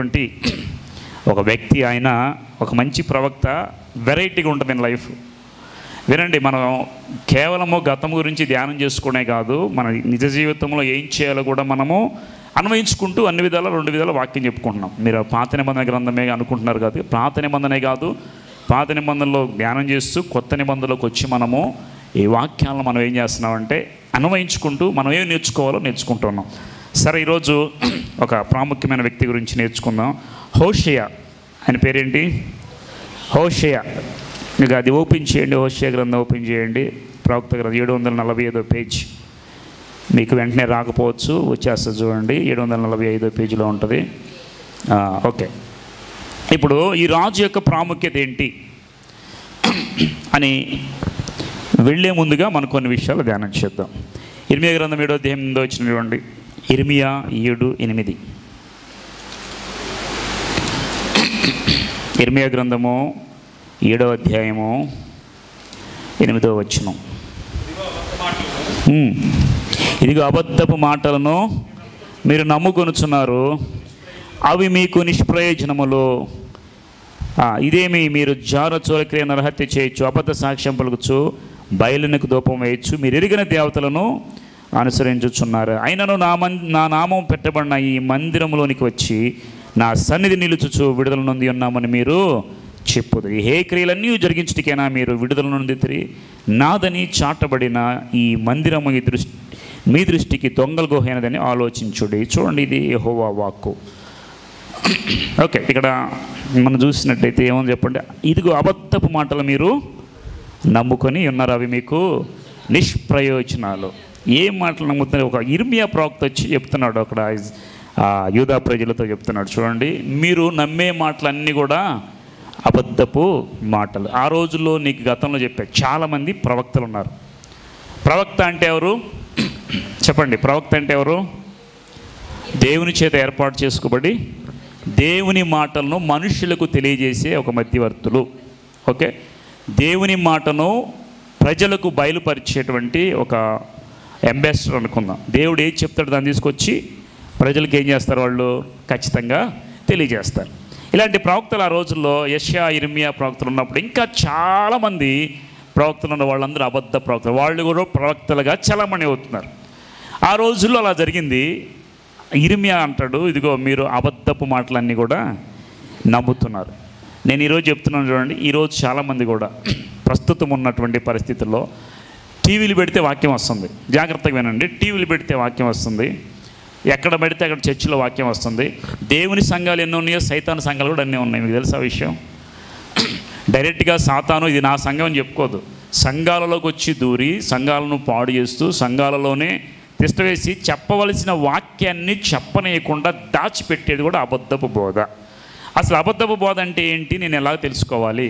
ఉన్నటువంటి ఒక వ్యక్తి. ఆయన ఒక మంచి ప్రవక్త, వెరైటీగా ఉంటుంది లైఫ్. వినండి, మనం కేవలము గతం గురించి ధ్యానం చేసుకునే కాదు, మన నిజ జీవితంలో ఏం చేయాలో కూడా మనము అన్వయించుకుంటూ అన్ని విధాల 2 విధాల వాక్యం చెప్పుకుంటున్నాం. మీరు పాత నిబంధన గ్రంథమే అనుకుంటున్నారు కాదు, పాత నిబంధనే కాదు, పాత నిబంధనలో ధ్యానం చేస్తూ కొత్త నిబంధనలోకి వచ్చి మనము ఈ వాక్యాలను మనం ఏం చేస్తున్నామంటే అన్వయించుకుంటూ మనం ఏం నేర్చుకోవాలో నేర్చుకుంటున్నాం. సరే, ఈరోజు ఒక ప్రాముఖ్యమైన వ్యక్తి గురించి నేర్చుకుందాం. హోషేయ. ఆయన పేరేంటి? హోషేయ. ఇక అది ఓపెన్ చేయండి, హోషేయ గ్రంథం ఓపెన్ చేయండి. ప్రవక్త గ్రంథం 745 పేజ్. మీకు వెంటనే రాకపోవచ్చు, వచ్చేస్తుంది చూడండి. 745 పేజీలో ఉంటుంది. ఓకే, ఇప్పుడు ఈ రాజు యొక్క ప్రాముఖ్యత ఏంటి అని వెళ్ళే ముందుగా మనం కొన్ని విషయాలు ధ్యానం చేద్దాం. ఇర్మియా గ్రంథం 7వ అధ్యాయం 8వ వచనం చూడండి. ఇర్మియా 7:8. ఇర్మియా గ్రంథము 7వ అధ్యాయము 8వ వచనం. ఇదిగో అబద్ధపు మాటలను మీరు నమ్ముకొనుచున్నారు, అవి మీకు నిష్ప్రయోజనములు. ఇదేమి మీరు జారచోరక్రియ నరహత్య చేయొచ్చు, అబద్ధ సాక్ష్యం పలుకుచు, బయలునకు దూపం వేయచ్చు, మీరు ఎరిగిన దేవతలను అనుసరించుచున్నారు. అయినను నా నామం పెట్టబడిన ఈ మందిరంలోనికి వచ్చి నా సన్నిధి నిలుచుచు విడుదల నుండి ఉన్నామని మీరు చెప్పుదు. ఏ క్రియలన్నీ జరిగించటికైనా మీరు విడుదల నుండి నాదని చాటబడిన ఈ మందిరము మీ దృష్టికి దొంగల గుహైనదని ఆలోచించుడి. చూడండి, ఇది యెహోవా వాక్కు. ఓకే, ఇక్కడ మనం చూసినట్టయితే ఏమని చెప్పండి. ఇదిగో అబద్ధపు మాటలు మీరు నమ్ముకొని ఉన్నారు, అవి మీకు నిష్ప్రయోజనాలు. ఏ మాటలు నమ్ముతున్నారు? ఒక ఇర్మియా ప్రవక్త వచ్చి చెప్తున్నాడు అక్కడ, యూదా ప్రజలతో చెప్తున్నాడు. చూడండి, మీరు నమ్మే మాటలన్నీ కూడా అబద్ధపు మాటలు. ఆ రోజుల్లో నీకు గతంలో చెప్పా, చాలామంది ప్రవక్తలు ఉన్నారు. ప్రవక్త అంటే ఎవరు చెప్పండి? ప్రవక్త అంటే ఎవరు? దేవుని చేత ఏర్పాటు చేసుకోబడి దేవుని మాటలను మనుషులకు తెలియజేసే ఒక మధ్యవర్తులు. ఓకే, దేవుని మాటను ప్రజలకు బయలుపరిచేటువంటి ఒక అంబాసిడర్ అనుకుందాం. దేవుడు ఏది చెప్తాడు దాన్ని తీసుకొచ్చి ప్రజలకు ఏం చేస్తారు? వాళ్ళు ఖచ్చితంగా తెలియజేస్తారు. ఇలాంటి ప్రవక్తలు ఆ రోజుల్లో యెషయా, ఇర్మియా ప్రవక్తలు ఉన్నప్పుడు ఇంకా చాలామంది ప్రవక్తలు ఉన్న వాళ్ళందరూ అబద్ధ ప్రవక్తలు, వాళ్ళు కూడా ప్రవక్తలుగా చలామణి అవుతున్నారు. ఆ రోజుల్లో అలా జరిగింది. ఇర్మియా అంటాడు, ఇదిగో మీరు అబద్ధపు మాటలన్నీ కూడా నమ్ముతున్నారు. నేను ఈరోజు చెప్తున్నాను చూడండి, ఈరోజు చాలామంది కూడా ప్రస్తుతం ఉన్నటువంటి పరిస్థితుల్లో టీవీలు పెడితే వాక్యం వస్తుంది. జాగ్రత్తగా వినండి, టీవీలు పెడితే వాక్యం వస్తుంది, ఎక్కడ పెడితే అక్కడ చర్చిలో వాక్యం వస్తుంది. దేవుని సంఘాలు ఎన్నో ఉన్నాయో సైతాను సంఘాలు కూడా అన్నీ ఉన్నాయి. మీకు తెలుసా విషయం? డైరెక్ట్గా సాతాను ఇది నా సంఘం అని చెప్పుకోదు. సంఘాలలోకి వచ్చి దూరి సంఘాలను పాడు చేస్తూ సంఘాలలోనే తిష్టవేసి చెప్పవలసిన వాక్యాన్ని చెప్పనీయకుండా దాచిపెట్టేది కూడా అబద్ధపు బోధ. అసలు అబద్ధపు బోధ అంటే ఏంటి, నేను ఎలా తెలుసుకోవాలి?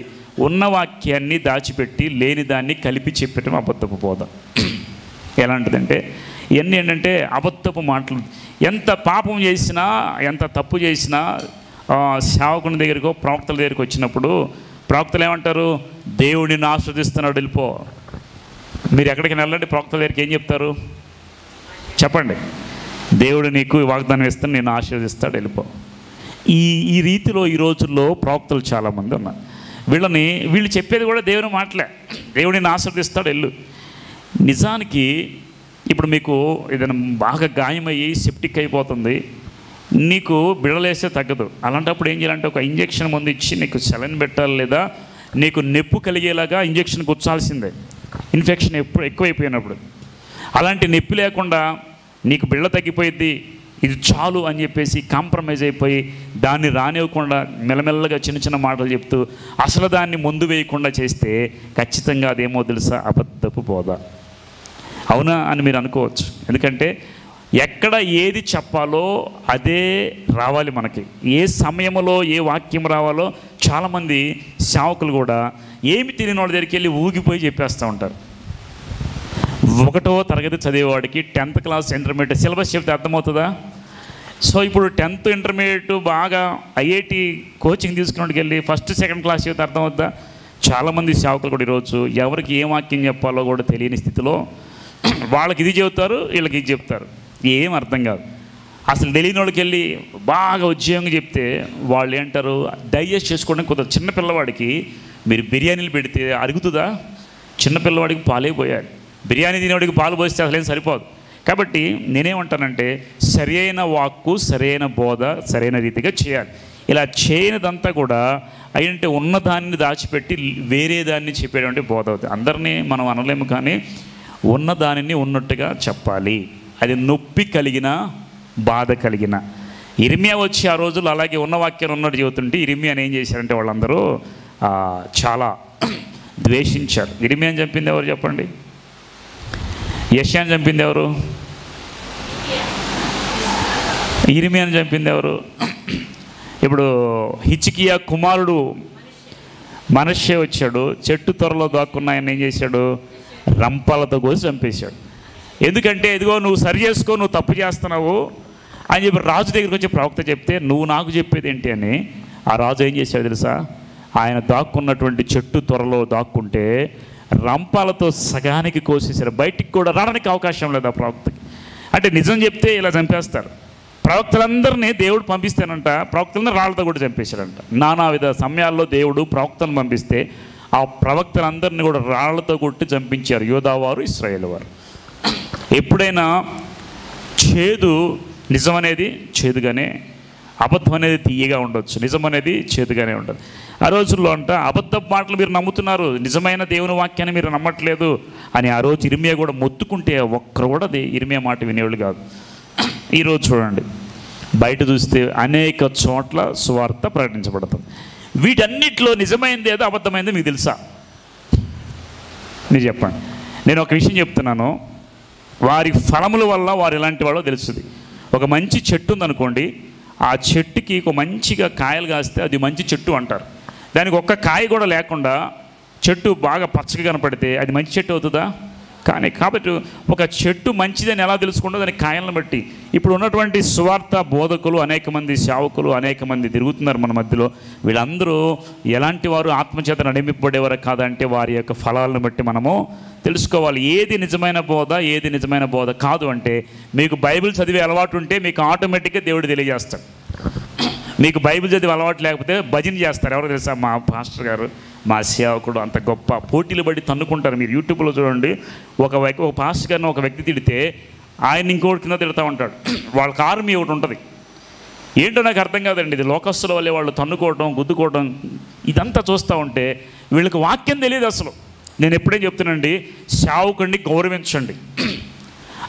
ఉన్న వాక్యాన్ని దాచిపెట్టి లేని దాన్ని కలిపి చెప్పటం అబద్ధపు బోధ. ఎలాంటిదంటే ఇవన్నీ ఏంటంటే అబద్ధపు మాటలు. ఎంత పాపం చేసినా, ఎంత తప్పు చేసినా సేవకుని దగ్గరికో ప్రవక్తల దగ్గరికి వచ్చినప్పుడు ప్రవక్తలు ఏమంటారు? దేవుడిని ఆస్వాదిస్తున్నాడు, వెళ్ళిపో. మీరు ఎక్కడికి వెళ్ళండి, ప్రవక్తల దగ్గరికి ఏం చెప్తారు చెప్పండి? దేవుడు నీకు వాగ్దానం ఇస్తాను, నేను ఆశీర్వదిస్తాడు, వెళ్ళిపో. ఈ రీతిలో ఈ రోజుల్లో ప్రవక్తలు చాలామంది ఉన్నారు. వీళ్ళు చెప్పేది కూడా దేవుని మాటలే. దేవుడిని ఆశీర్వదిస్తాడు, వెళ్ళు. నిజానికి ఇప్పుడు మీకు ఏదైనా బాగా గాయమయ్యి సెప్టిక్ అయిపోతుంది, నీకు బిడలేస్తే తగ్గదు. అలాంటప్పుడు ఏం చేయాలంటే ఒక ఇంజెక్షన్ ముందు ఇచ్చి నీకు సెలైన్ పెట్టాలి, లేదా నీకు నొప్పి కలిగేలాగా ఇంజెక్షన్ గుచ్చాల్సిందే ఇన్ఫెక్షన్ ఎక్కువైపోయినప్పుడు. అలాంటి నొప్పి లేకుండా నీకు బిళ్ళ తగ్గిపోయింది, ఇది చాలు అని చెప్పేసి కాంప్రమైజ్ అయిపోయి దాన్ని రానివ్వకుండా మెల్లమెల్లగా చిన్న చిన్న మాటలు చెప్తూ అసలు దాన్ని ముందు వేయకుండా చేస్తే ఖచ్చితంగా అదేమో తెలుసా? అబద్ధపు బోధ. అవునా అని మీరు అనుకోవచ్చు. ఎందుకంటే ఎక్కడ ఏది చెప్పాలో అదే రావాలి మనకి. ఏ సమయంలో ఏ వాక్యం రావాలో చాలామంది సేవకులు కూడా ఏమి తెలియని వాళ్ళ దగ్గరికి వెళ్ళి ఊగిపోయి చెప్పేస్తూ ఉంటారు. 1వ తరగతి చదివేవాడికి 10th క్లాస్ ఇంటర్మీడియట్ సిలబస్ చెప్తే అర్థమవుతుందా? సో ఇప్పుడు 10th ఇంటర్మీడియట్ బాగా ఐఐటి కోచింగ్ తీసుకున్నట్టుకు వెళ్ళి 1st 2nd క్లాస్ చెప్తే అర్థమవుతుందా? చాలామంది సేవకులు కూడా ఈరోజు ఎవరికి ఏం వాక్యం చెప్పాలో కూడా తెలియని స్థితిలో వాళ్ళకి ఇది చెబుతారు, వీళ్ళకి ఇది చెప్తారు, ఏం అర్థం కాదు. అసలు తెలియని వాళ్ళకి వెళ్ళి బాగా ఉద్యోగం చెప్తే వాళ్ళు ఏంటారు, డైజెస్ట్ చేసుకోవడానికి కొంత చిన్న పిల్లవాడికి మీరు బిర్యానీలు పెడితే అరుగుతుందా? చిన్న పిల్లవాడికి పాలే పోయాలి. బిర్యానీ తినేవాడికి పాలు పోస్తే అసలేం సరిపోదు. కాబట్టి నేనేమంటానంటే సరైన వాక్కు, సరైన బోధ సరైన రీతిగా చేయాలి. ఇలా చేయనిదంతా కూడా అయ్యంటే ఉన్నదాన్ని దాచిపెట్టి వేరే దాన్ని చెప్పేటువంటి బోధ అవుతుంది. అందరినీ మనం అనలేము, కానీ ఉన్నదానిని ఉన్నట్టుగా చెప్పాలి. అది నొప్పి కలిగిన, బాధ కలిగిన. ఇర్మియా వచ్చి ఆ రోజుల్లో అలాగే ఉన్న వాక్యాలు ఉన్నట్టు చెబుతుంటే ఇర్మియాని ఏం చేశారంటే వాళ్ళందరూ చాలా ద్వేషించారు. ఇర్మియాని చంపింది ఎవరు చెప్పండి? యెషయాని చంపింది ఎవరు? ఇర్మియాని చంపింది ఎవరు? ఇప్పుడు హిజ్కియా కుమారుడు మనష్షే వచ్చాడు, చెట్టు త్వరలో దాక్కున్న ఆయన ఏం చేశాడు? రంపాలతో కోసి చంపేశాడు. ఎందుకంటే ఇదిగో నువ్వు సరి చేసుకో, నువ్వు తప్పు చేస్తున్నావు అని చెప్పి రాజు దగ్గరికి వచ్చి ప్రవక్త చెప్తే నువ్వు నాకు చెప్పేది ఏంటి అని ఆ రాజు ఏం చేశాడు తెలుసా? ఆయన దాక్కున్నటువంటి చెట్టు త్వరలో దాక్కుంటే రంపాలతో సగానికి కోసేశారు. బయటికి కూడా రావడానికి అవకాశం లేదు ఆ ప్రవక్తకి. అంటే నిజం చెప్తే ఇలా చంపేస్తారు. ప్రవక్తలందరినీ దేవుడు పంపిస్తానంట, ప్రవక్తలందరూ రాళ్ళతో కూడా చంపేశారంట. నానావిధ సమయాల్లో దేవుడు ప్రవక్తలను పంపిస్తే ఆ ప్రవక్తలందరినీ కూడా రాళ్లతో కొట్టి చంపించారు యోధావారు, ఇశ్రాయేలు వారు. ఎప్పుడైనా చేదు, నిజం అనేది చేదుగానే, అబద్ధం అనేది తీయగా ఉండొచ్చు, నిజం అనేది చేదుగానే ఉండదు. ఆ రోజుల్లో అంట అబద్ధ మాటలు మీరు నమ్ముతున్నారు, నిజమైన దేవుని వాక్యాన్ని మీరు నమ్మట్లేదు అని ఆ రోజు ఇర్మియా కూడా మొత్తుకుంటే ఒక్కరు కూడా ఇర్మియా మాట వినేవాళ్ళు కాదు. ఈరోజు చూడండి, బయట చూస్తే అనేక చోట్ల సువార్త ప్రకటించబడుతుంది. వీటన్నిటిలో నిజమైంది ఏదో అబద్ధమైందో మీకు తెలుసా? మీరు చెప్పండి. నేను ఒక విషయం చెప్తున్నాను, వారి ఫలముల వల్ల వారు ఎలాంటి వాళ్ళో తెలుస్తుంది. ఒక మంచి చెట్టు ఉందనుకోండి, ఆ చెట్టుకి ఒక మంచిగా కాయలు కాస్తే అది మంచి చెట్టు అంటారు. దానికి ఒక్క కాయ కూడా లేకుండా చెట్టు బాగా పచ్చగా కనపడితే అది మంచి చెట్టు అవుతుందా? కానీ కాబట్టి ఒక చెట్టు మంచిదని ఎలా తెలుసుకుంటో దాని కాయలను బట్టి. ఇప్పుడు ఉన్నటువంటి సువార్త బోధకులు అనేక మంది, సేవకులు అనేక మంది తిరుగుతున్నారు మన మధ్యలో. వీళ్ళందరూ ఎలాంటి వారు? ఆత్మచేత నడిపింపబడేవారు కాదంటే వారి యొక్క ఫలాలను బట్టి మనము తెలుసుకోవాలి. ఏది నిజమైన బోధ, ఏది నిజమైన బోధ కాదు అంటే మీకు బైబిల్ చదివే అలవాటు ఉంటే మీకు ఆటోమేటిక్గా దేవుడు తెలియజేస్తాడు. మీకు బైబిల్ చదివే అలవాటు లేకపోతే భజన చేస్తారు. ఎవరో తెలుసా? మా పాస్టర్ గారు, మా సేవకుడు అంత గొప్ప, పోటీలు పడి తన్నుకుంటారు. మీరు యూట్యూబ్లో చూడండి, ఒక పాస్టర్ గారిని ఒక వ్యక్తి తిడితే ఆయన ఇంకోటి కింద తిడతా ఉంటాడు. వాళ్ళకి ఆర్మీ ఒకటి ఉంటుంది. ఏంటో నాకు అర్థం కాదండి. ఇది లోకస్తుల వల్లే వాళ్ళు తన్నుకోవడం, గుద్దుకోవడం ఇదంతా చూస్తూ ఉంటే వీళ్ళకి వాక్యం తెలియదు అసలు. నేను ఎప్పుడేం చెప్తానండి, సేవకుడిని గౌరవించండి,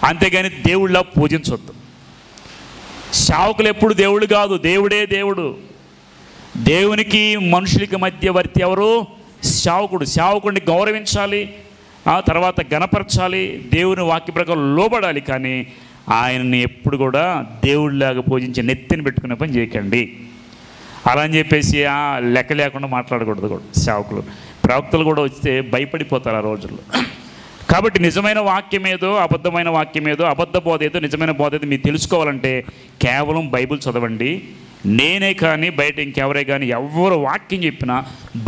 అంతేగాని దేవుళ్ళ పూజించవద్దు. సేవకులు ఎప్పుడు దేవుడు కాదు, దేవుడే దేవుడు. దేవునికి మనుషులకి మధ్యవర్తి ఎవరు? సేవకుడు. సేవకుడిని గౌరవించాలి, ఆ తర్వాత గణపరచాలి, దేవుని వాక్య ప్రకారం లోబడాలి. కానీ ఆయన్ని ఎప్పుడు కూడా దేవుడిలాగా పూజించి నెత్తిని పెట్టుకునే పని చేయకండి. అలా అని చెప్పేసి లెక్క లేకుండా మాట్లాడకూడదు కూడా. సేవకులు, ప్రవక్తలు కూడా వస్తే భయపడిపోతారు ఆ రోజుల్లో. కాబట్టి నిజమైన వాక్యం ఏదో, అబద్ధమైన వాక్యం ఏదో, అబద్ధ బోధ ఏదో, నిజమైన బోధ ఏదో మీరు తెలుసుకోవాలంటే కేవలం బైబిల్ చదవండి. నేనే కానీ బయట ఇంకెవరే కానీ ఎవరు వాక్యం చెప్పినా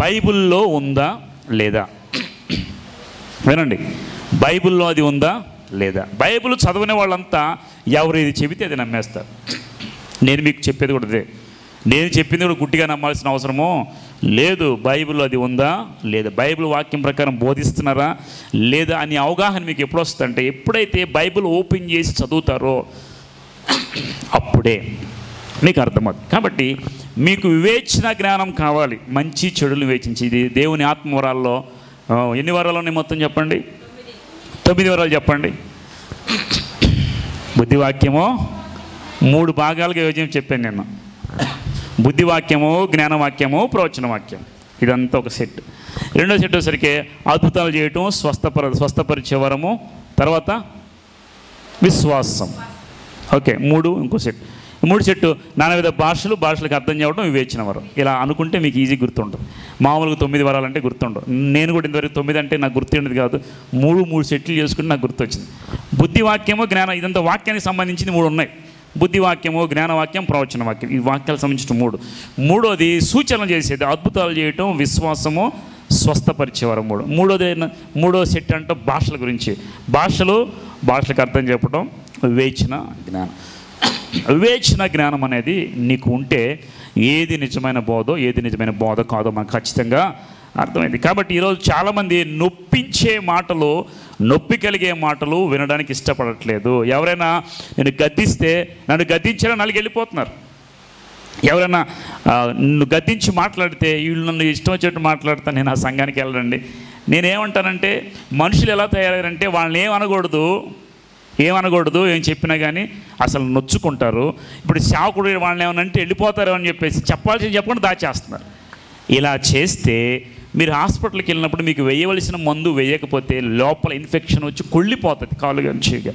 బైబిల్లో ఉందా లేదా వినండి. బైబిల్లో అది ఉందా లేదా? బైబిల్ చదవని వాళ్ళంతా ఎవరు ఇది చెబితే అది నమ్మేస్తారు. నేను మీకు చెప్పేది కూడా అదే. నేను చెప్పింది కూడా గుడ్డిగా నమ్మాల్సిన అవసరమో లేదు. బైబిల్ అది ఉందా లేదా, బైబిల్ వాక్యం ప్రకారం బోధిస్తున్నారా లేదా అని అవగాహన మీకు ఎప్పుడు వస్తుందంటే ఎప్పుడైతే బైబిల్ ఓపెన్ చేసి చదువుతారో అప్పుడే మీకు అర్థమవుతుంది. కాబట్టి మీకు వివేచన జ్ఞానం కావాలి, మంచి చెడులు వివేచించి. ఇది దేవుని ఆత్మవరాల్లో ఎన్ని వరాలు ఉన్నాయి మొత్తం చెప్పండి? 9 వరాలు చెప్పండి. బుద్ధివాక్యము 3 భాగాలుగా యోజన చెప్పాను నేను. బుద్ధివాక్యము, జ్ఞానవాక్యము, ప్రవచన వాక్యం, ఇదంతా ఒక సెట్. రెండో సెట్ వచ్చేసరికి అద్భుతాలు చేయటం, స్వస్థపరిచే వరము, తర్వాత విశ్వాసం. ఓకే, 3 ఇంకో సెట్. 3 సెట్టు నానావిధ భాషలకు అర్థం చేయడం, వివేచన వరం. ఇలా అనుకుంటే మీకు ఈజీ గుర్తుంటుంది. మామూలుగా 9 వరాలంటే గుర్తుండవు. నేను కూడా ఇంతవరకు 9 అంటే నాకు గుర్తుండేది కాదు. 3 సెట్లు చేసుకుంటే నాకు గుర్తొచ్చింది. బుద్ధివాక్యము, జ్ఞానం, ఇదంతా వాక్యానికి సంబంధించింది 3 ఉన్నాయి. బుద్ధివాక్యము, జ్ఞానవాక్యం, ప్రవచన వాక్యం. ఈ వాక్యాలకు సంబంధించిన 3. మూడోది సూచనలు చేసేది, అద్భుతాలు చేయటం, విశ్వాసము, స్వస్థపరిచేవారు. మూడో సెట్ అంటే భాషల గురించి. భాషలకు అర్థం చెప్పడం, వివేచన, జ్ఞానం. వివేచన జ్ఞానం అనేది నీకు ఉంటే ఏది నిజమైన బోధో ఏది నిజమైన బోధ కాదో మనకు ఖచ్చితంగా అర్థమైంది. కాబట్టి ఈరోజు చాలామంది నొప్పించే మాటలు, నొప్పి కలిగే మాటలు వినడానికి ఇష్టపడట్లేదు. ఎవరైనా నేను గద్దిస్తే నన్ను గద్దించాలని నాలుగు వెళ్ళిపోతున్నారు. ఎవరైనా నన్ను గద్దించి మాట్లాడితే వీళ్ళు నన్ను ఇష్టం వచ్చినట్టు మాట్లాడతాను, నేను ఆ సంఘానికి వెళ్ళండి. నేనేమంటానంటే మనుషులు ఎలా తయారయ్యారంటే వాళ్ళని ఏమనకూడదు ఏం చెప్పినా కానీ అసలు నొచ్చుకుంటారు. ఇప్పుడు సేవకుడు వాళ్ళని ఏమనంటే వెళ్ళిపోతారు అని చెప్పేసి చెప్పాల్సింది చెప్పకుండా దాచేస్తున్నారు. ఇలా చేస్తే మీరు హాస్పిటల్కి వెళ్ళినప్పుడు మీకు వేయవలసిన మందు వేయకపోతే లోపల ఇన్ఫెక్షన్ వచ్చి కుళ్ళిపోతుంది కాలుగా చెయ్యగా.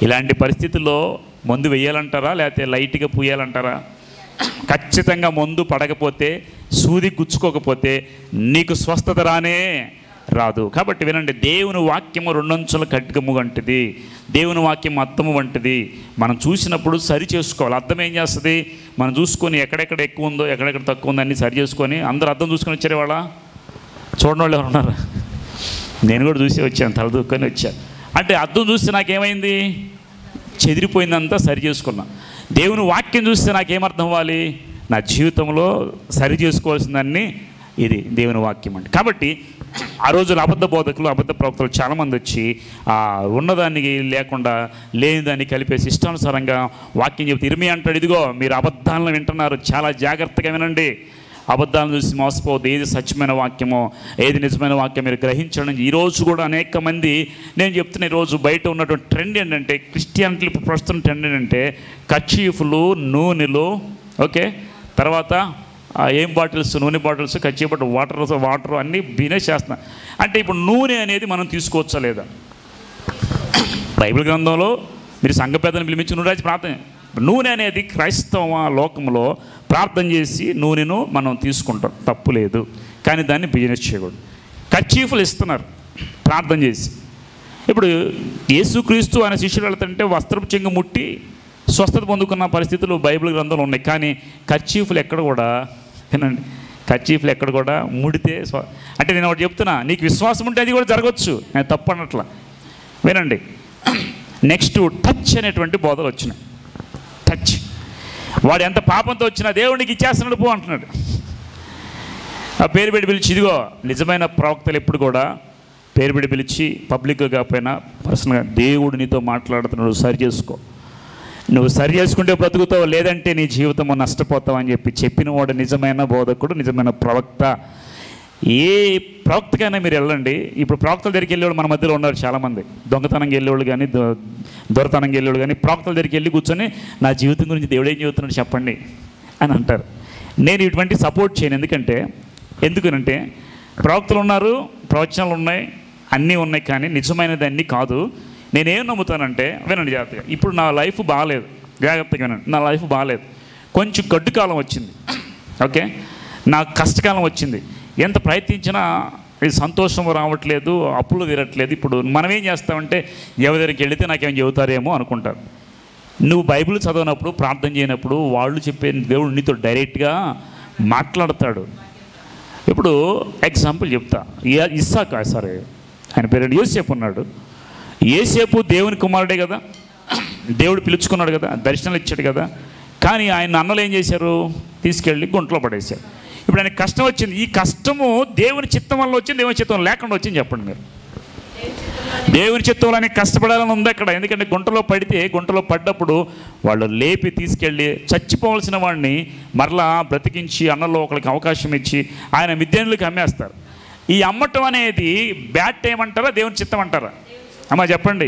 ఇలాంటి పరిస్థితుల్లో మందు వేయాలంటారా లేకపోతే లైట్గా పూయాలంటారా? ఖచ్చితంగా మందు పడకపోతే, సూది గుచ్చుకోకపోతే నీకు స్వస్థత రాదు. కాబట్టి వినండి, దేవుని వాక్యము రెండంచుల ఖడ్గము వంటిది, దేవుని వాక్యం అద్దము వంటిది. మనం చూసినప్పుడు సరి చేసుకోవాలి. అద్దం ఏం చేస్తుంది? మనం చూసుకొని ఎక్కడెక్కడ ఎక్కువ ఉందో ఎక్కడెక్కడ తక్కువ ఉందో అన్నీ సరి చేసుకొని, అందరూ అద్దం చూసుకొని వచ్చారు. వాళ్ళ చూడని వాళ్ళు ఎవరు ఉన్నారు? నేను కూడా చూసి వచ్చాను, తలదూక్కొని వచ్చాను. అంటే అద్దం చూస్తే నాకేమైంది? చెదిరిపోయిందంతా సరి చేసుకున్నా. దేవుని వాక్యం చూస్తే నాకేమర్థం అవ్వాలి? నా జీవితంలో సరి చేసుకోవాల్సిందాన్ని ఇది దేవుని వాక్యం అంటే. కాబట్టి ఆ రోజులు అబద్ధ బోధకులు, అబద్ధ ప్రవక్తలు చాలామంది వచ్చి ఉన్నదాన్ని లేకుండా లేని దాన్ని కలిపేసి ఇష్టానుసారంగా వాక్యం చెబుతూ ఇర్మియా అంటాడు, ఇదిగో మీరు అబద్ధాలను వింటున్నారు, చాలా జాగ్రత్తగా వినండి, అబద్ధాలను చూసి మోసపోవద్దు, ఏది సత్యమైన వాక్యమో ఏది నిజమైన వాక్యం మీరు గ్రహించడం. ఈరోజు కూడా అనేక మంది, నేను చెప్తున్న ఈరోజు బయట ఉన్నటువంటి ట్రెండ్ ఏంటంటే, క్రిస్టియానిటీ ప్రస్తుతం ట్రెండ్ ఏంటంటే కర్చీఫ్లు, నూనెలు, ఓకే, తర్వాత ఏం బాటిల్స్, నూనె బాటిల్స్, కర్చీఫ్ వాటర్ అన్నీ బిజినెస్ చేస్తున్నా. అంటే ఇప్పుడు నూనె అనేది మనం తీసుకోవచ్చా లేదా? బైబిల్ గ్రంథంలో మీరు సంఘ పెద్దలను పిలిపించి నూనె రాసి ప్రార్థన. నూనె అనేది క్రైస్తవ లోకంలో ప్రార్థన చేసి నూనెను మనం తీసుకుంటాం, తప్పు లేదు. కానీ దాన్ని బిజినెస్ చేయకూడదు. కర్చీఫ్లు ఇస్తున్నారు ప్రార్థన చేసి. ఇప్పుడు యేసుక్రీస్తు అనే శిష్యులు వెళ్తుంటే వస్త్రపు చెంగు ముట్టి స్వస్థత పొందుకున్న పరిస్థితులు బైబిల్ గ్రంథంలో ఉన్నాయి. కానీ కర్చీఫ్లు ఎక్కడ కూడా, వినండి, కర్చీఫ్లు ఎక్కడ కూడా ముడితే అంటే నేను ఒకటి చెప్తున్నా, నీకు విశ్వాసం ఉంటే అది కూడా జరగవచ్చు, నేను తప్పు అన్నట్లా. వినండి, నెక్స్ట్ టచ్ అనేటువంటి బోధలు వచ్చినాయి. టచ్, వాడు ఎంత పాపంతో వచ్చినా దేవునికి ఇచ్చేస్తున్నాడు పో అంటున్నాడు. ఆ పేరు పెట్టి పిలిచి, ఇదిగో నిజమైన ప్రవక్తలు ఎప్పుడు కూడా పేరు పెట్టి పిలిచి పబ్లిక్గా కాకపోయినా పర్సనల్గా, దేవుడు నీతో మాట్లాడుతున్నాడు, సరి చేసుకో, నువ్వు సరి చేసుకుంటే బ్రతుకుతావు, లేదంటే నీ జీవితం నష్టపోతావు అని చెప్పిన వాడు నిజమైన బోధకుడు, నిజమైన ప్రవక్త. ఏ ప్రవక్తకైనా మీరు వెళ్ళండి. ఇప్పుడు ప్రవక్తల దగ్గరికి వెళ్ళేవాళ్ళు మన మధ్యలో ఉన్నారు చాలామంది. దొంగతనంగా వెళ్ళేవాళ్ళు కానీ, దొరతనంగా వెళ్ళేవాళ్ళు కానీ, ప్రవక్తల దగ్గరికి వెళ్ళి కూర్చొని నా జీవితం గురించి దేవుడు ఏం చెబుతున్నాడు చెప్పండి అని అంటారు. నేను ఇటువంటి సపోర్ట్ చేయను. ఎందుకనంటే ప్రవక్తలు ఉన్నారు, ప్రవచనాలు ఉన్నాయి, అన్నీ ఉన్నాయి, కానీ నిజమైనది అన్నీ కాదు. నేనేం నమ్ముతానంటే, వినండి జాగ్రత్తగా, ఇప్పుడు నా లైఫ్ బాగాలేదు, జాగ్రత్తగా వినండి, నా లైఫ్ బాగాలేదు, కొంచెం గడ్డు కాలం వచ్చింది, ఓకే, నాకు కష్టకాలం వచ్చింది, ఎంత ప్రయత్నించినా ఇది సంతోషం రావట్లేదు, అప్పులు తీరట్లేదు. ఇప్పుడు మనం ఏం చేస్తామంటే ఎవరి దగ్గరికి వెళితే నాకేం చెబుతారేమో అనుకుంటారు. నువ్వు బైబిల్ చదవనప్పుడు, ప్రార్థన చేయనప్పుడు వాళ్ళు చెప్పే దేవుడు నీతో డైరెక్ట్గా మాట్లాడతాడు. ఇప్పుడు ఎగ్జాంపుల్ చెప్తా, ఆయన పేరు యోసేపు ఉన్నాడు. యోసేపు దేవుని కుమారుడే కదా, దేవుడు పిలుచుకున్నాడు కదా, దర్శనాలు ఇచ్చాడు కదా. కానీ ఆయన అన్నలు ఏం చేశారు? తీసుకెళ్ళి గుంటలో పడేశారు. ఇప్పుడు ఆయన కష్టం వచ్చింది. ఈ కష్టము దేవుని చిత్తం వల్ల వచ్చింది, దేవుని చిత్తం లేకుండా వచ్చింది? చెప్పండి మీరు. దేవుని చిత్తంలో ఆయన కష్టపడాలని ఉంది అక్కడ. ఎందుకంటే గుంటలో పడ్డప్పుడు వాళ్ళు లేపి తీసుకెళ్ళి చచ్చిపోవలసిన వాడిని మరలా బ్రతికించి అన్నలో ఒకరికి అవకాశం ఇచ్చి ఆయన మిద్యానులకు అమ్మేస్తారు. ఈ అమ్మటం అనేది బ్యాడ్ టైం అంటారా, దేవుని చిత్తం అంటారా? అమ్మా చెప్పండి.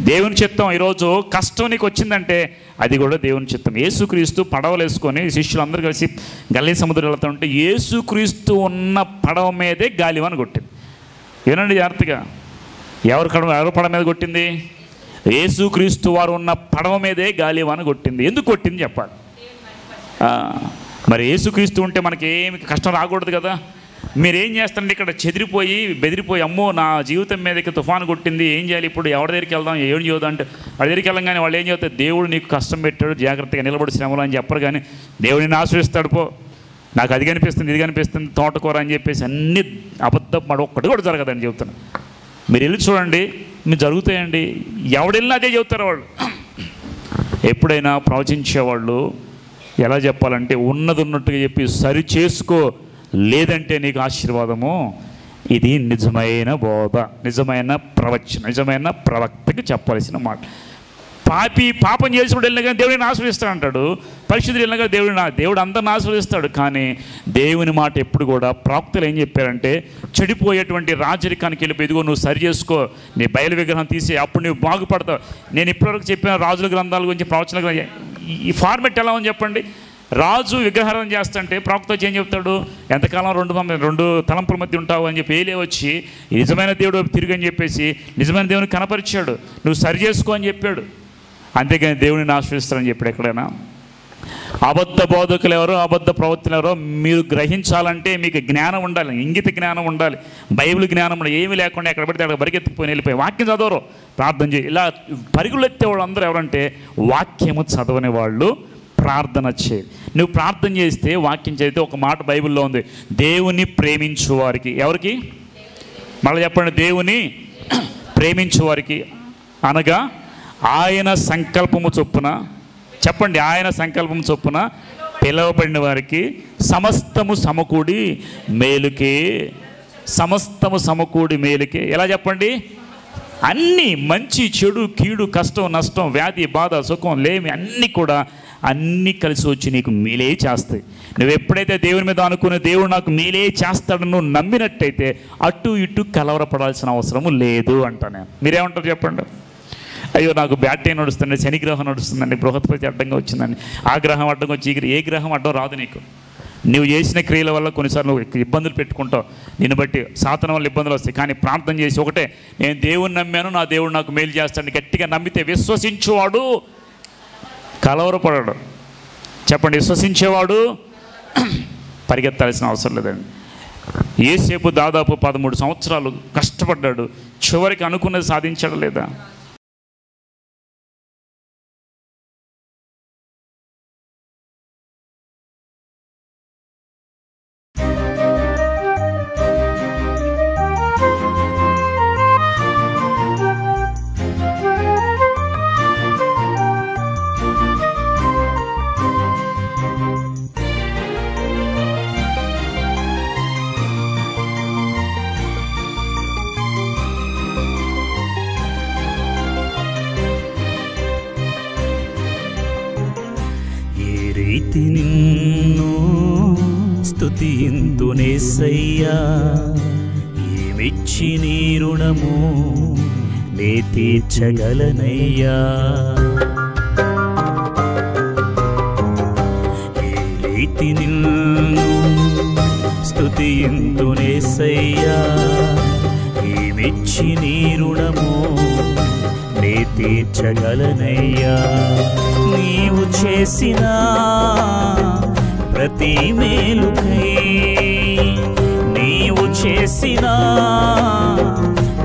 దేవుని చిత్తం. ఈరోజు కష్టం నీకు వచ్చిందంటే అది కూడా దేవుని చిత్తం. యేసుక్రీస్తు పడవలు వేసుకొని శిష్యులందరూ కలిసి గల్లీ సముద్రం వెళ్తుంటే యేసుక్రీస్తు ఉన్న పడవ మీదే గాలివాన కొట్టింది. వినండి జాగ్రత్తగా, ఎవరి పడవ మీద కొట్టింది? యేసుక్రీస్తు వారు ఉన్న పడవ మీదే గాలివాన కొట్టింది. ఎందుకు కొట్టింది చెప్పాలి. మరి యేసుక్రీస్తు ఉంటే మనకి ఏమి కష్టం రాకూడదు కదా. మీరేం చేస్తారండి? ఇక్కడ చెదిరిపోయి బెదిరిపోయి, అమ్మో నా జీవితం మీదకి తుఫాను కొట్టింది, ఏం చేయాలి ఇప్పుడు, ఎవరి దగ్గరికి వెళ్దాం, ఏం చదువుదాం అంటే వాడి దగ్గరికి వెళ్ళంగానే వాళ్ళు ఏం చెబుతారు? దేవుడు నీకు కష్టం పెట్టాడు, జాగ్రత్తగా నిలబడి శ్రమలు అని చెప్పరు. కానీ దేవుడిని ఆశ్రయిస్తాడు, పో నాకు అది కనిపిస్తుంది, ఇది కనిపిస్తుంది, తోటకూర అని చెప్పేసి అన్ని అబద్ధం ఒక్కటి కూడా జరగదని చెబుతున్నాను. మీరు వెళ్ళి చూడండి, మీరు జరుగుతాయండి. ఎవడెళ్ళినా అదే చెబుతారు వాళ్ళు. ఎప్పుడైనా ప్రవచించేవాళ్ళు ఎలా చెప్పాలంటే ఉన్నది ఉన్నట్టుగా చెప్పి సరి చేసుకో, లేదంటే నీకు ఆశీర్వాదము. ఇది నిజమైన బోధ, నిజమైన ప్రవచన, నిజమైన ప్రవక్తకి చెప్పాల్సిన మాట. పాపం చేసినప్పుడు వెళ్ళినా కానీ దేవుడిని ఆశ్రయిస్తాడు అంటాడు, పరిశుద్ధులు వెళ్ళినా కానీ దేవుడు అందరిని ఆశ్రయిస్తాడు. కానీ దేవుని మాట ఎప్పుడు కూడా ప్రవక్తలు ఏం చెప్పారంటే, చెడిపోయేటువంటి రాజరికానికి వెళ్ళిపోయి ఇదిగో నువ్వు సరి చేసుకో, నీ బయలు విగ్రహం తీసి అప్పుడు నువ్వు బాగుపడతావు. నేను ఇప్పటివరకు చెప్పిన రాజుల గ్రంథాల గురించి, ప్రవచన గ్రంథం, ఈ ఫార్మెట్ ఎలా ఉంది చెప్పండి. రాజు విగ్రహారం చేస్తుంటే ప్రవక్త వచ్చి ఏం చెప్తాడు, ఎంతకాలం రెండు తలంపుల మధ్య ఉంటావు అని చెప్పి ఏలే వచ్చి నిజమైన దేవుడు తిరిగి అని చెప్పేసి నిజమైన దేవుని కనపరిచాడు, నువ్వు సరి చేసుకో అని చెప్పాడు. అంతేకాని దేవుడిని ఆశ్రయిస్తారని చెప్పాడు ఎక్కడైనా. అబద్ధ బోధకులు ఎవరో, అబద్ధ ప్రవక్తలు ఎవరో మీరు గ్రహించాలంటే మీకు జ్ఞానం ఉండాలి, ఇంగిత జ్ఞానం ఉండాలి, బైబిల్ జ్ఞానం ఉండాలి. ఏమీ లేకుండా ఎక్కడ పడితే అక్కడ పరిగెత్తిపోయి వెళ్ళిపోయి వాక్యం చదవరు, ప్రార్థన చేయి. ఇలా పరుగులు ఎత్తే వాళ్ళు అందరూ ఎవరంటే వాక్యము చదవని వాళ్ళు, ప్రార్థన చేయి. నువ్వు ప్రార్థన చేస్తే, వాక్యం చదివితే ఒక మాట బైబిల్లో ఉంది, దేవుని ప్రేమించు వారికి. ఎవరికి? మళ్ళీ చెప్పండి, దేవుని ప్రేమించు వారికి అనగా ఆయన సంకల్పము చొప్పున, చెప్పండి, ఆయన సంకల్పము చొప్పున పిలువబడిన వారికి సమస్తము సమకూడి మేలుకే. సమస్తము సమకూడి మేలుకే. ఎలా చెప్పండి? అన్నీ, మంచి చెడు కీడు కష్టం నష్టం వ్యాధి బాధ సుఖం లేమి అన్నీ కూడా అన్నీ కలిసి వచ్చి నీకు మేలే చేస్తాయి. నువ్వు ఎప్పుడైతే దేవుని మీద అనుకునే దేవుడు నాకు మేలే చేస్తాడని నువ్వు నమ్మినట్టయితే అటు ఇటు కలవరపడాల్సిన అవసరము లేదు అంట నేను. మీరేమంటారు చెప్పండి? అయ్యో నాకు బ్యాడ్ టైం నడుస్తుంది, శనిగ్రహం నడుస్తుందండి, బృహస్పతి అడ్డంగా వచ్చిందండి, ఆ గ్రహం అడ్డంగా వచ్చి ఏ గ్రహం అడ్డం రాదు నీకు. నువ్వు చేసిన క్రియల వల్ల కొన్నిసార్లు నువ్వు ఇబ్బందులు పెట్టుకుంటావు, నిన్ను బట్టి సాతాను వల్ల ఇబ్బందులు వస్తాయి. కానీ ప్రార్థన చేసి ఒకటే, నేను దేవుణ్ణి నమ్మాను, నా దేవుడు నాకు మేలు చేస్తాడని గట్టిగా నమ్మితే విశ్వసించేవాడు కలవరపడాడు. చెప్పండి, విశ్వసించేవాడు పరిగెత్తాల్సిన అవసరం లేదండి. యేసేపు దాదాపు 13 సంవత్సరాలు కష్టపడ్డాడు, చివరికి అనుకున్నది సాధించాడు లేదా? నిన్ను స్తుతింతునేసయ్యా, ఏమిచ్చి నీ రుణము నే తీర్చగలనయ్యా. ఏ రీతి నిన్ను స్తుతింతునేసయ్యా, ఏమిచ్చి నీ రుణము నే తీర్చగలనయ్యా. నీవు చేసిన ప్రతి మేలుకై, నీవు చేసిన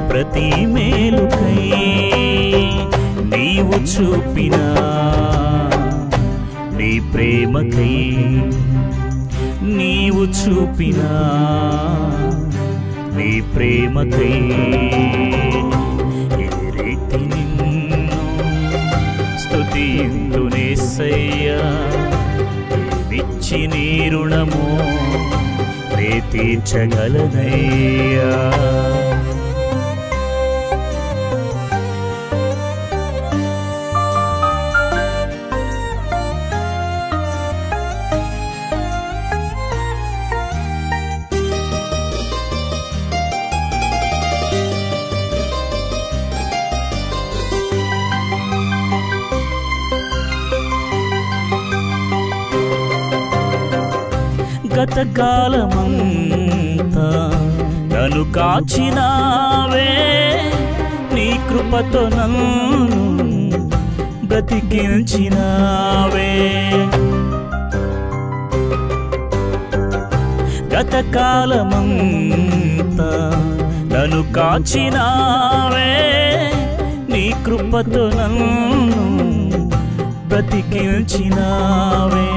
ప్రతి మేలుకై, నీవు చూపిన నీ ప్రేమకై, నీవు చూపిన నీ ప్రేమకై, ఏ రీతి నిన్ను స్తుతింతునేసయ్యా, ఏమిచ్చి నీ రుణము నే తీర్చగలనయ్యా. గతకాలమంతా నన్ను కాచినావే, నీ కృపతో నన్ను బ్రతికించినావే. గతకాలమంతా నన్ను కాచినావే, నీ కృపతో నన్ను బ్రతికించినావే.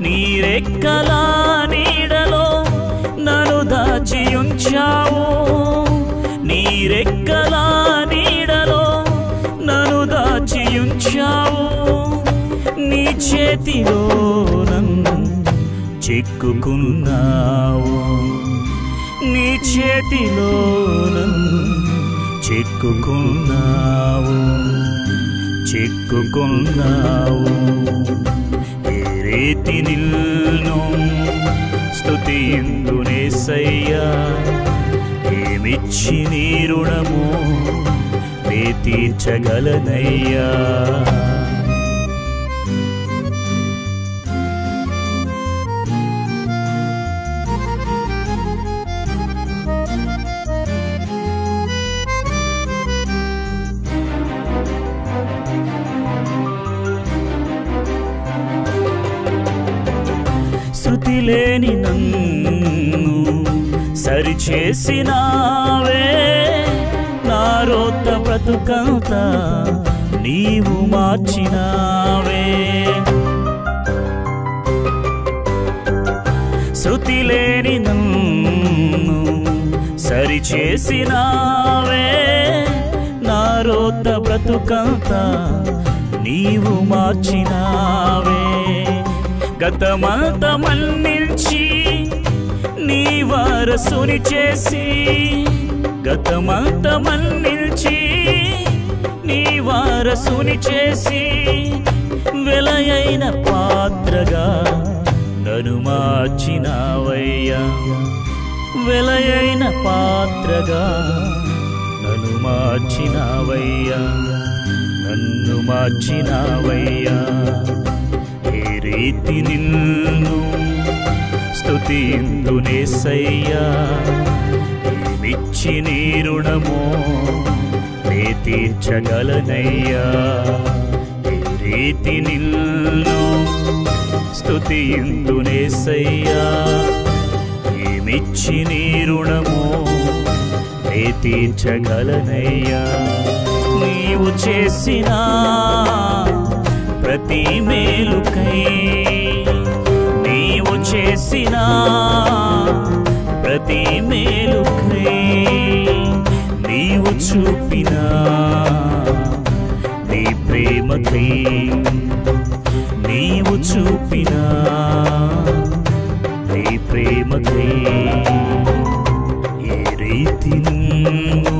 నీ రెక్కల నీడలో నన్ను దాచి ఉంచావు, నీ రెక్కల నీడలో నన్ను దాచి ఉంచావు. చేతిలో నన్ను చిక్కుకున్నావు, నీ చేతిలో నన్ను చిక్కుకున్నావు, చిక్కుకున్నావు. ఏ రీతి నిన్ను స్తుతింతునేసయ్యా, ఏమిచ్చి నీ రుణము నే తీర్చగలనయ్యా. శృతి లేని నన్ను సరిచేసినావే, నా రోత బ్రతుకంతా నీవు మార్చినావే. శృతి లేని నన్ను సరిచేసినావే, నా రోత బ్రతుకంతా నీవు మార్చినావే. గతమంతా మన్నించి నీ వారసుని చేసి, గతమంతా మన్నించి నీ వారసుని చేసి, వెలయైన పాత్రగా నన్ను మార్చినావయ్యా, వెలయైన పాత్రగా నన్ను మార్చినావయ్యా, నన్ను మార్చినావయ్యా. ఏ రీతి నిన్ను స్తుతింతునేసయ్యా, ఏమిచ్చి నీ రుణము నే తీర్చగలనయ్యా. ఏ రీతి నిన్ను స్తుతింతునేసయ్యా, ఏమిచ్చి నీ రుణము నే తీర్చగలనయ్యా. నీవు చేసిన ప్రతి మేలుకై, నీవు చేసిన ప్రతి మేలుకై, నీవు చూపిన నీ ప్రేమకై, నీవు చూపిన నీ ప్రేమకై, ఏ రీతి నిన్ను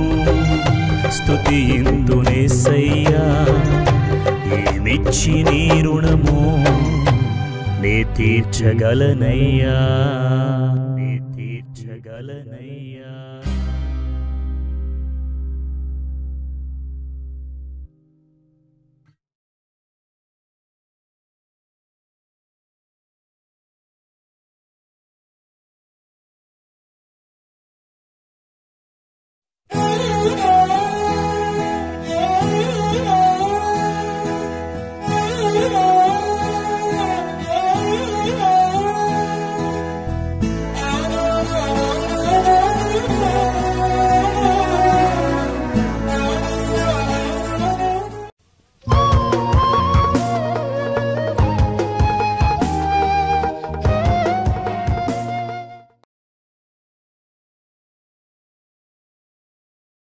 స్తుతింతునేసయ్యా, ఏమిచ్చి నీ రుణము నే తీర్చగలనయ్యా, నే తీర్చగలనయ్యా.